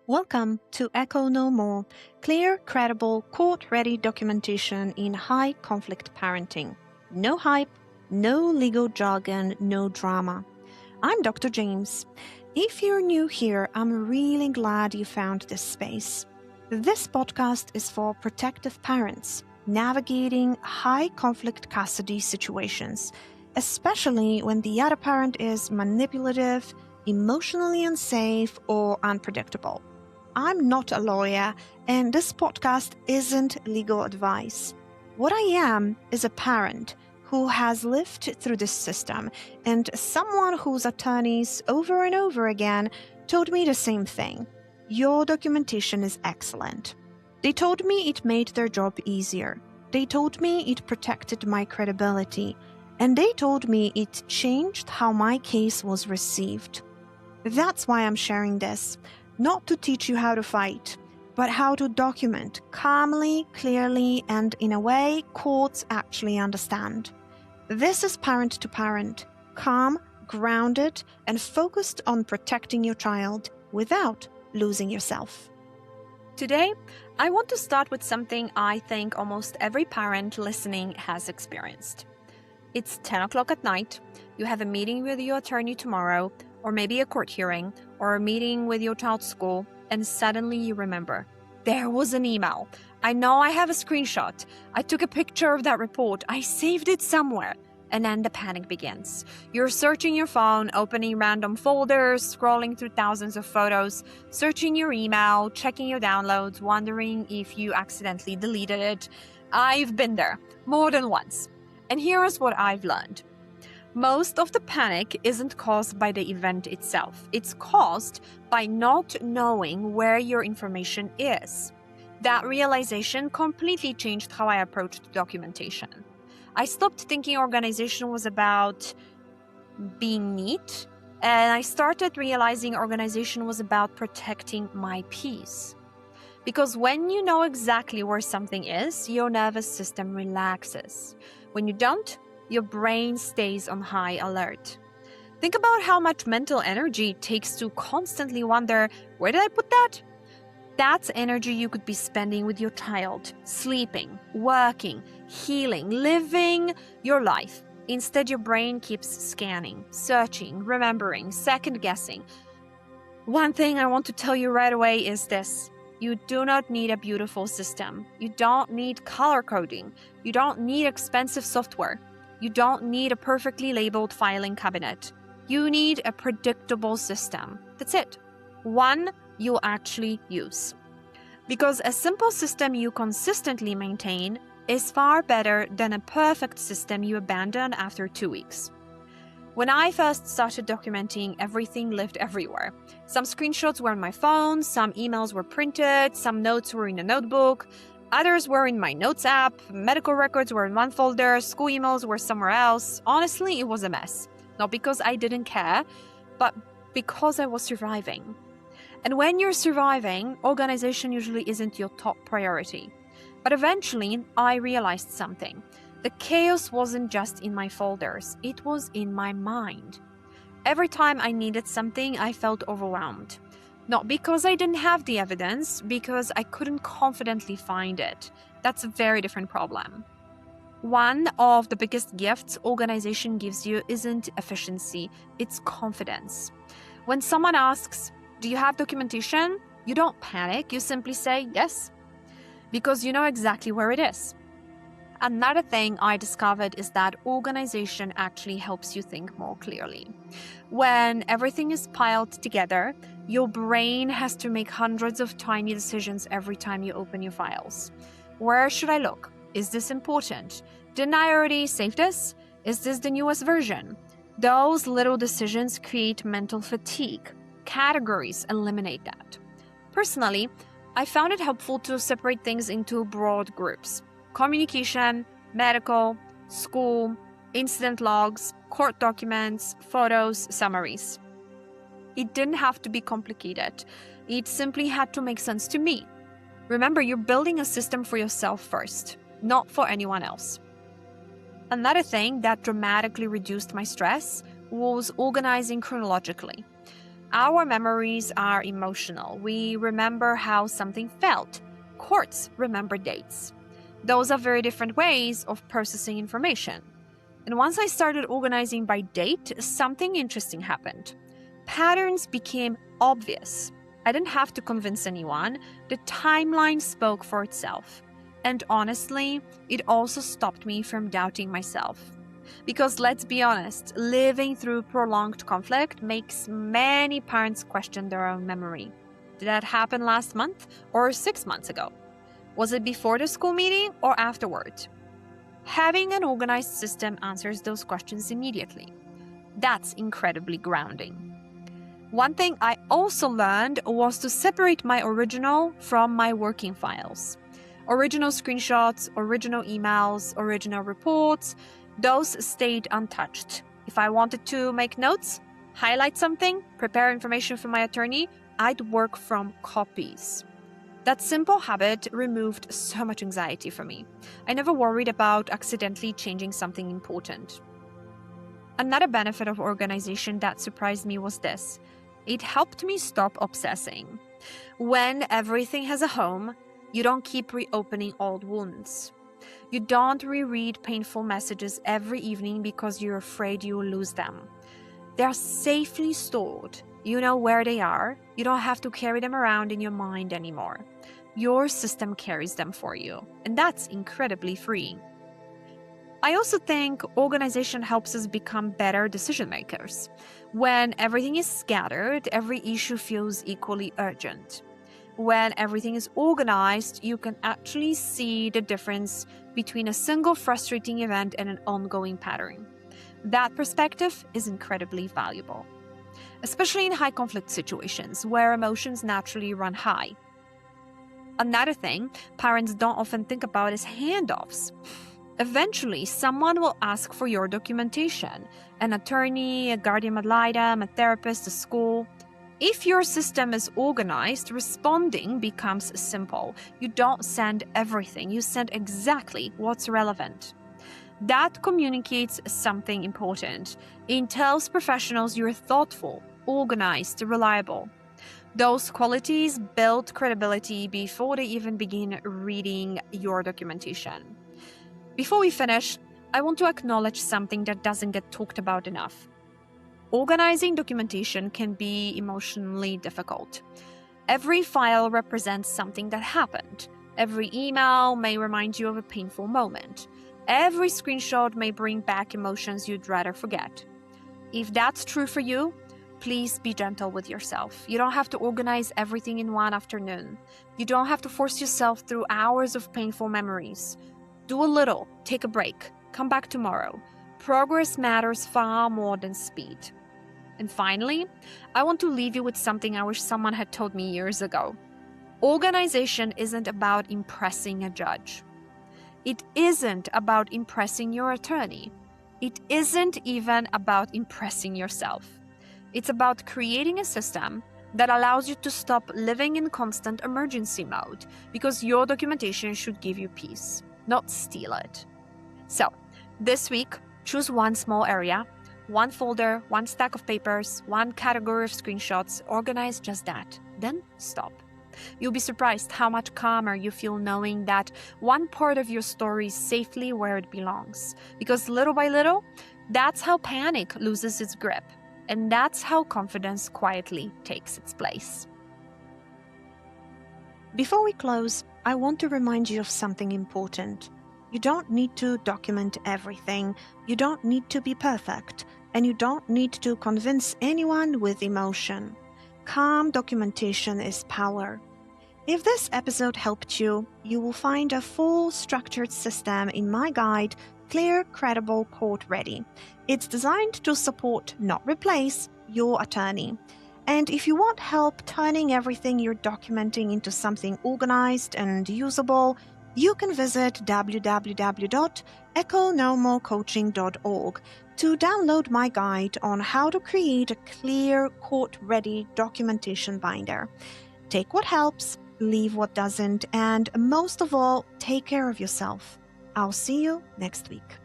Welcome to Echo No More, clear, credible, court-ready documentation in high-conflict parenting. No hype, no legal jargon, no drama. I'm Dr. James. If you're new here, I'm really glad you found this space. This podcast is for protective parents navigating high-conflict custody situations, especially when the other parent is manipulative, emotionally unsafe, or unpredictable. I'm not a lawyer, and this podcast isn't legal advice. What I am is a parent who has lived through this system, and someone whose attorneys over and over again told me the same thing. Your documentation is excellent. They told me it made their job easier. They told me it protected my credibility. And they told me it changed how my case was received. That's why I'm sharing this. Not to teach you how to fight, but how to document calmly, clearly, and in a way courts actually understand. This is parent to parent, calm, grounded, and focused on protecting your child without losing yourself. Today, I want to start with something I think almost every parent listening has experienced. It's 10 o'clock at night, you have a meeting with your attorney tomorrow, or maybe a court hearing, or a meeting with your child's school, and suddenly you remember, there was an email. I know I have a screenshot. I took a picture of that report. I saved it somewhere. And then the panic begins. You're searching your phone, opening random folders, scrolling through thousands of photos, searching your email, checking your downloads, wondering if you accidentally deleted it. I've been there more than once. And here is what I've learned. Most of the panic isn't caused by the event itself. It's caused by not knowing where your information is. That realization completely changed how I approached documentation. I stopped thinking organization was about being neat, and I started realizing organization was about protecting my peace. Because when you know exactly where something is, your nervous system relaxes. When you don't, your brain stays on high alert. Think about how much mental energy it takes to constantly wonder, where did I put that? That's energy you could be spending with your child, sleeping, working, healing, living your life. Instead, your brain keeps scanning, searching, remembering, second-guessing. One thing I want to tell you right away is this. You do not need a beautiful system. You don't need color coding. You don't need expensive software. You don't need a perfectly labeled filing cabinet. You need a predictable system. That's it. One you'll actually use. Because a simple system you consistently maintain is far better than a perfect system you abandon after 2 weeks. When I first started documenting, everything lived everywhere. Some screenshots were on my phone, some emails were printed, some notes were in a notebook, others were in my notes app, medical records were in one folder, school emails were somewhere else. Honestly, it was a mess. Not because I didn't care, but because I was surviving. And when you're surviving, organization usually isn't your top priority. But eventually, I realized something. The chaos wasn't just in my folders, it was in my mind. Every time I needed something, I felt overwhelmed. Not because I didn't have the evidence, because I couldn't confidently find it. That's a very different problem. One of the biggest gifts organization gives you isn't efficiency, it's confidence. When someone asks, do you have documentation? You don't panic, you simply say yes, because you know exactly where it is. Another thing I discovered is that organization actually helps you think more clearly. When everything is piled together, your brain has to make hundreds of tiny decisions every time you open your files. Where should I look? Is this important? Didn't I already save this? Is this the newest version? Those little decisions create mental fatigue. Categories eliminate that. Personally, I found it helpful to separate things into broad groups. Communication, medical, school, incident logs, court documents, photos, summaries. It didn't have to be complicated. It simply had to make sense to me. Remember, you're building a system for yourself first, not for anyone else. Another thing that dramatically reduced my stress was organizing chronologically. Our memories are emotional. We remember how something felt. Courts remember dates. Those are very different ways of processing information. And once I started organizing by date, something interesting happened. Patterns became obvious. I didn't have to convince anyone. The timeline spoke for itself. And honestly, it also stopped me from doubting myself. Because let's be honest, living through prolonged conflict makes many parents question their own memory. Did that happen last month or 6 months ago? Was it before the school meeting or afterward? Having an organized system answers those questions immediately. That's incredibly grounding. One thing I also learned was to separate my original from my working files. Original screenshots, original emails, original reports, those stayed untouched. If I wanted to make notes, highlight something, prepare information for my attorney, I'd work from copies. That simple habit removed so much anxiety for me. I never worried about accidentally changing something important. Another benefit of organization that surprised me was this. It helped me stop obsessing. When everything has a home, you don't keep reopening old wounds. You don't reread painful messages every evening because you're afraid you will lose them. They are safely stored. You know where they are. You don't have to carry them around in your mind anymore. Your system carries them for you, and that's incredibly freeing. I also think organization helps us become better decision makers. When everything is scattered, every issue feels equally urgent. When everything is organized, you can actually see the difference between a single frustrating event and an ongoing pattern. That perspective is incredibly valuable, especially in high conflict situations where emotions naturally run high. Another thing parents don't often think about is handoffs. Eventually, someone will ask for your documentation, an attorney, a guardian ad litem, a therapist, a school. If your system is organized, responding becomes simple. You don't send everything, you send exactly what's relevant. That communicates something important. It tells professionals you're thoughtful, organized, reliable. Those qualities build credibility before they even begin reading your documentation. Before we finish, I want to acknowledge something that doesn't get talked about enough. Organizing documentation can be emotionally difficult. Every file represents something that happened. Every email may remind you of a painful moment. Every screenshot may bring back emotions you'd rather forget. If that's true for you, please be gentle with yourself. You don't have to organize everything in one afternoon. You don't have to force yourself through hours of painful memories. Do a little, take a break, come back tomorrow. Progress matters far more than speed. And finally, I want to leave you with something I wish someone had told me years ago. Organization isn't about impressing a judge. It isn't about impressing your attorney. It isn't even about impressing yourself. It's about creating a system that allows you to stop living in constant emergency mode because your documentation should give you peace, not steal it. So, this week, choose one small area, one folder, one stack of papers, one category of screenshots, organize just that. Then stop. You'll be surprised how much calmer you feel knowing that one part of your story is safely where it belongs. Because little by little, that's how panic loses its grip. And that's how confidence quietly takes its place. Before we close, I want to remind you of something important. You don't need to document everything. You don't need to be perfect. And you don't need to convince anyone with emotion. Calm documentation is power. If this episode helped you, you will find a full structured system in my guide, Clear, Credible, Court Ready. It's designed to support, not replace, your attorney. And if you want help turning everything you're documenting into something organized and usable, you can visit www.echonomorecoaching.org to download my guide on how to create a clear, court-ready documentation binder. Take what helps, leave what doesn't, and most of all, take care of yourself. I'll see you next week.